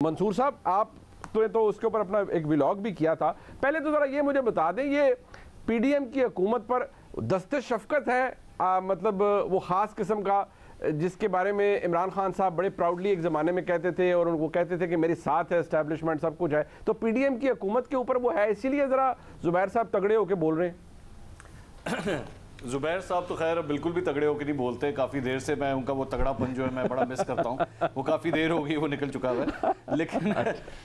मंसूर साहब, आप तो उसके ऊपर अपना एक व्लॉग भी किया था। पहले तो जरा ये मुझे बता दें, ये पीडीएम की हुकूमत पर दस्ते शफकत है, मतलब वो खास किस्म का जिसके बारे में इमरान खान साहब बड़े प्राउडली एक ज़माने में कहते थे और उनको कहते थे कि मेरे साथ है एस्टैब्लिशमेंट, सब कुछ है। तो पीडीएम की हुकूमत के ऊपर वो है, इसीलिए ज़रा जुबैर साहब तगड़े होकर बोल रहे हैं। जुबैर साहब तो खैर बिल्कुल भी तगड़े होकर नहीं बोलते। काफ़ी देर से मैं उनका वो तगड़ापन जो है मैं बड़ा मिस करता हूँ। वो काफ़ी देर हो गई, वो निकल चुका है। लेकिन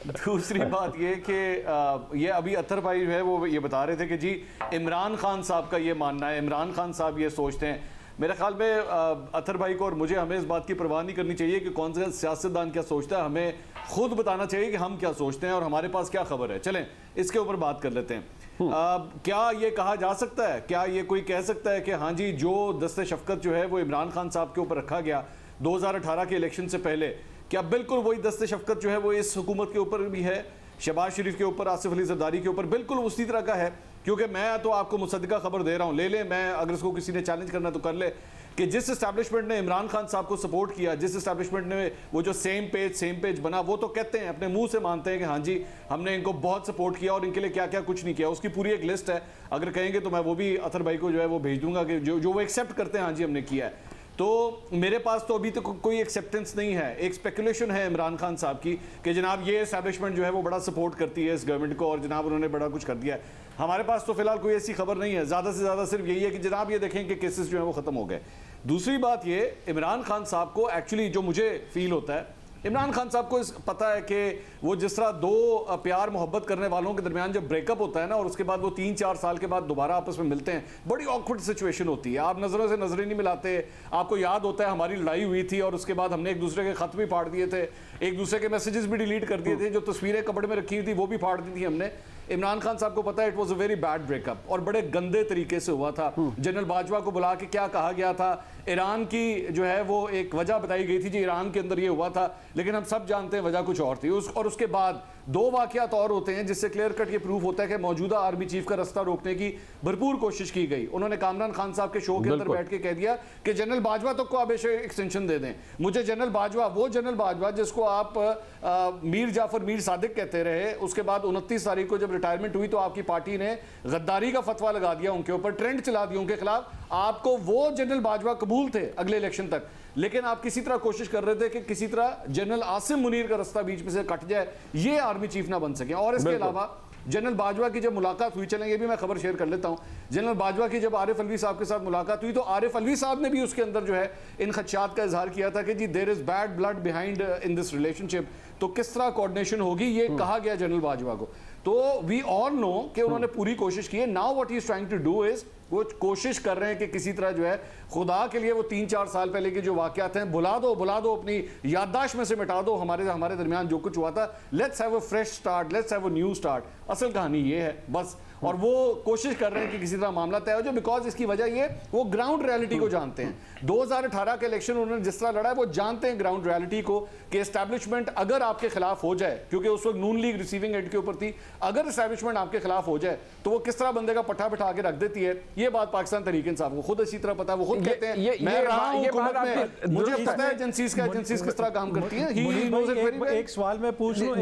दूसरी बात ये कि ये अभी अतर भाई जो है वो ये बता रहे थे कि जी इमरान खान साहब का ये मानना है, इमरान खान साहब ये सोचते हैं। मेरे ख्याल में अतर भाई को और मुझे हमें इस बात की परवाह नहीं करनी चाहिए कि कौन सा सियासतदान क्या सोचता है। हमें खुद बताना चाहिए कि हम क्या सोचते हैं और हमारे पास क्या खबर है। चलें इसके ऊपर बात कर लेते हैं। क्या ये कहा जा सकता है, क्या ये कोई कह सकता है कि हाँ जी जो दस्ते शफकत जो है वो इमरान खान साहब के ऊपर रखा गया 2018 के इलेक्शन से पहले, क्या बिल्कुल वही दस्ते शफकत जो है वो इस हुकूमत के ऊपर भी है, शहबाज शरीफ के ऊपर, आसिफ अली जरदारी के ऊपर बिल्कुल उसी तरह का है? क्योंकि मैं तो आपको मुसद्दिका खबर दे रहा हूँ, ले लें, मैं अगर इसको किसी ने चैलेंज करना तो कर ले, कि जिस एस्टैब्लिशमेंट ने इमरान खान साहब को सपोर्ट किया, जिस एस्टैब्लिशमेंट ने वो जो सेम पेज बना, वो तो कहते हैं, अपने मुंह से मानते हैं कि हाँ जी हमने इनको बहुत सपोर्ट किया और इनके लिए क्या क्या कुछ नहीं किया। उसकी पूरी एक लिस्ट है, अगर कहेंगे तो मैं वो भी अतर भाई को जो है वो भेज दूंगा कि जो वो एक्सेप्ट करते हैं हाँ जी हमने किया है। तो मेरे पास तो अभी तक कोई एक्सेप्टेंस नहीं है। एक स्पेकुलेशन है इमरान खान साहब की कि जनाब ये एस्टैब्लिशमेंट जो है वो बड़ा सपोर्ट करती है इस गवर्नमेंट को और जनाब उन्होंने बड़ा कुछ कर दिया है। हमारे पास तो फिलहाल कोई ऐसी खबर नहीं है। ज़्यादा से ज़्यादा सिर्फ यही है कि जनाब ये देखें कि केसेस जो है वो ख़त्म हो गए। दूसरी बात ये, इमरान खान साहब को एक्चुअली जो मुझे फील होता है, इमरान खान साहब को पता है कि वो जिस तरह दो प्यार मोहब्बत करने वालों के दरमियान जब ब्रेकअप होता है ना और उसके बाद वो 3-4 साल के बाद दोबारा आपस में मिलते हैं, बड़ी ऑकवर्ड सिचुएशन होती है। आप नज़रों से नजरें नहीं मिलाते। आपको याद होता है हमारी लड़ाई हुई थी और उसके बाद हमने एक दूसरे के खत भी फाड़ दिए थे, एक दूसरे के मैसेजेस भी डिलीट कर दिए थे, जो तस्वीरें कपड़े में रखी थी वो भी फाड़ दी थी हमने। इमरान खान साहब को पता है it was a very bad breakup और बड़े गंदे तरीके से हुआ था। जनरल बाजवा को बुला के क्या कहा गया था, ईरान की जो है वो एक वजह बताई गई थी जी ईरान के अंदर ये हुआ था, लेकिन हम सब जानते हैं वजह कुछ और थी। और उसके बाद दो वाकयात और होते हैं जिससे क्लियर कट ये प्रूफ होता है कि मौजूदा आर्मी चीफ का रास्ता रोकने की भरपूर कोशिश की गई। उन्होंने कामरान खान साहब के शो के अंदर बैठ के कह दिया कि जनरल बाजवा तक को आप एक्सटेंशन दे दें। मुझे जनरल बाजवा, वो जनरल बाजवा जिसको आप मीर जाफर मीर सादिक कहते रहे, उसके बाद 29 तारीख को जब रिटायरमेंट हुई तो आपकी पार्टी ने गद्दारी का फतवा लगा दिया उनके ऊपर, ट्रेंड चला दिया उनके खिलाफ। आपको वो जनरल बाजवा कबूल थे अगले इलेक्शन तक, लेकिन आप किसी तरह कोशिश कर रहे थे कि किसी तरह जनरल आसिम मुनीर का रास्ता बीच में से कट जाए, ये आर्मी चीफ ना बन सके। और इसके अलावा जनरल बाजवा की जब मुलाकात हुई, चलें ये भी मैं खबर शेयर कर लेता हूं, जनरल बाजवा की जब आरिफ अलवी साहब के साथ मुलाकात हुई तो आरिफ अलवी साहब ने भी उसके अंदर जो है इन खदशात का इजहार किया था कि जी there is bad blood behind in this relationship. तो किस तरह कोऑर्डिनेशन होगी ये कहा गया जनरल बाजवा को। तो वी ऑल नो कि उन्होंने पूरी कोशिश की है। Now what he is trying to do is, वो कोशिश कर रहे हैं कि किसी तरह जो है खुदा के लिए वो 3-4 साल पहले के जो वाकयात हैं बुला दो, अपनी याददाश्त में से मिटा दो, हमारे दरमियान जो कुछ हुआ था, let's have a fresh start, let's have a new start. असल कहानी ये है बस। और वो कोशिश कर रहे हैं कि किसी तरह मामला तय हो जाए, बिकॉज इसकी वजह ये वो ग्राउंड रियलिटी को जानते हैं। 2018 का इलेक्शन उन्होंने जिस तरह लड़ा है वो जानते हैं ग्राउंड रियलिटी को कि एस्टैब्लिशमेंट अगर आपके खिलाफ हो जाए, क्योंकि उस वक्त नून लीग रिसीविंग एंड के ऊपर थी, अगर एस्टैब्लिशमेंट आपके खिलाफ हो जाए तो वो किस तरह बंदे का पट्टा बिठा के रख देती है। ये बात पाकिस्तान तहरीक इंसाफ को खुद अच्छी तरह पता है। वो खुद कहते हैं मैं रहा हूं हुकूमत में, मुझे पता है एजेंसीज किस तरह काम करती हैं। He knows it very well. एक सवाल मैं पूछ लूं,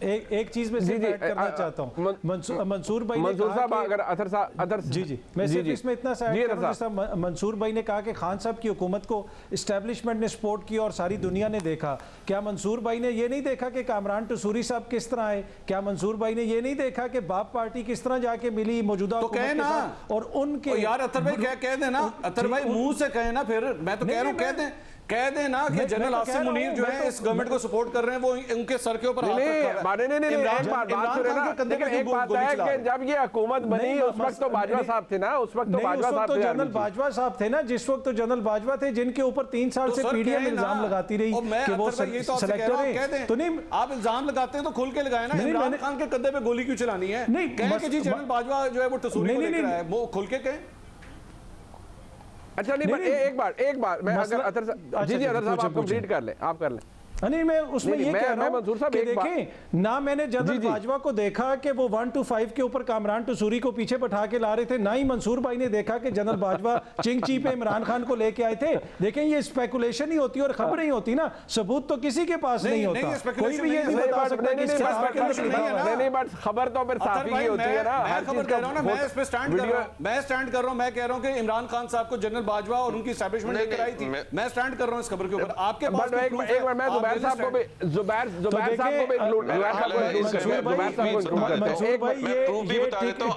एक चीज में ऐड करना चाहता हूं। मंसूर भाई, मंसूर साहब अगर अदर जी मैं सिर्फ इसमें इतना सा ऐड करूं, जैसा मंसूर भाई ने कहा कि खान साहब की हुकूमत को एस्टैब्लिशमेंट ने सपोर्ट किया और सारी दुनिया ने देखा। क्या मंसूर भाई ने ये नहीं देखा कि कामरान टसूरी साहब किस तरह आए? क्या मंसूर भाई ने ये नहीं देखा कि बाप पार्टी किस तरह जाके मिली मौजूदा तो कहे ना, और उनके यार अतर भाई क्या कह देना, अतर भाई मुंह से कहे ना, फिर मैं तो कह रहा हूं कह दे ना कि जनरल आसिम मुनीर जो है इस गवर्नमेंट को सपोर्ट कर रहे हैं, वो उनके सर के ऊपर एक बात है कि जब ये हुकूमत बनी उस वक्त तो बाजवा साहब थे ना, उस वक्त तो जनरल बाजवा साहब थे ना, जिस वक्त तो जनरल बाजवा थे जिनके ऊपर 3 साल से पीडीएम इल्जाम लगाती रही कि वो सेलेक्टर है। तो नहीं, आप इल्जाम लगाते हैं तो खुल के लगाए ना। इमरान खान के कंधे पे गोली क्यों चलानी है? नहीं कहें कि जी जनरल बाजवा जो है वो टसूरी को लेकर आया, वो खुल के कहें। अच्छा नहीं, एक बार मैं अगर जी अदर साहब आप कंप्लीट कर लें, आप कर लें। नहीं, मैं उसमें ये कह रहा हूं कि देखें ना, मैंने जनरल बाजवा को देखा कि वो 1 to 5 के ऊपर कामरान टसूरी को पीछे बैठा के ला रहे थे, ना ही मंसूर भाई ने देखा कि जनरल बाजवा चिंगची पे इमरान खान को लेके आए थे। देखें ये स्पेकुलेशन ही होती है और खबरें ही होती ना, सबूत तो किसी के पास नहीं होता। कोई भी ये नहीं बता सकता कि इसके खबर तो फिर साफ ही होती है ना। मैं खबर कह रहा हूं ना, मैं इस पे स्टैंड कर रहा हूं, मैं स्टैंड कर रहा हूं, मैं कह रहा हूं कि इमरान खान साहब को जनरल बाजवा और उनकी एस्टैब्लिशमेंट लेकर आई थी। मैं स्टैंड कर रहा हूं इस खबर के ऊपर। आपके पास एक बार मैं जुबैर साहब को भी जुबैर साहब को भी इंक्लूड मंसूर भाई ये प्रूफ भी बता देता हूं।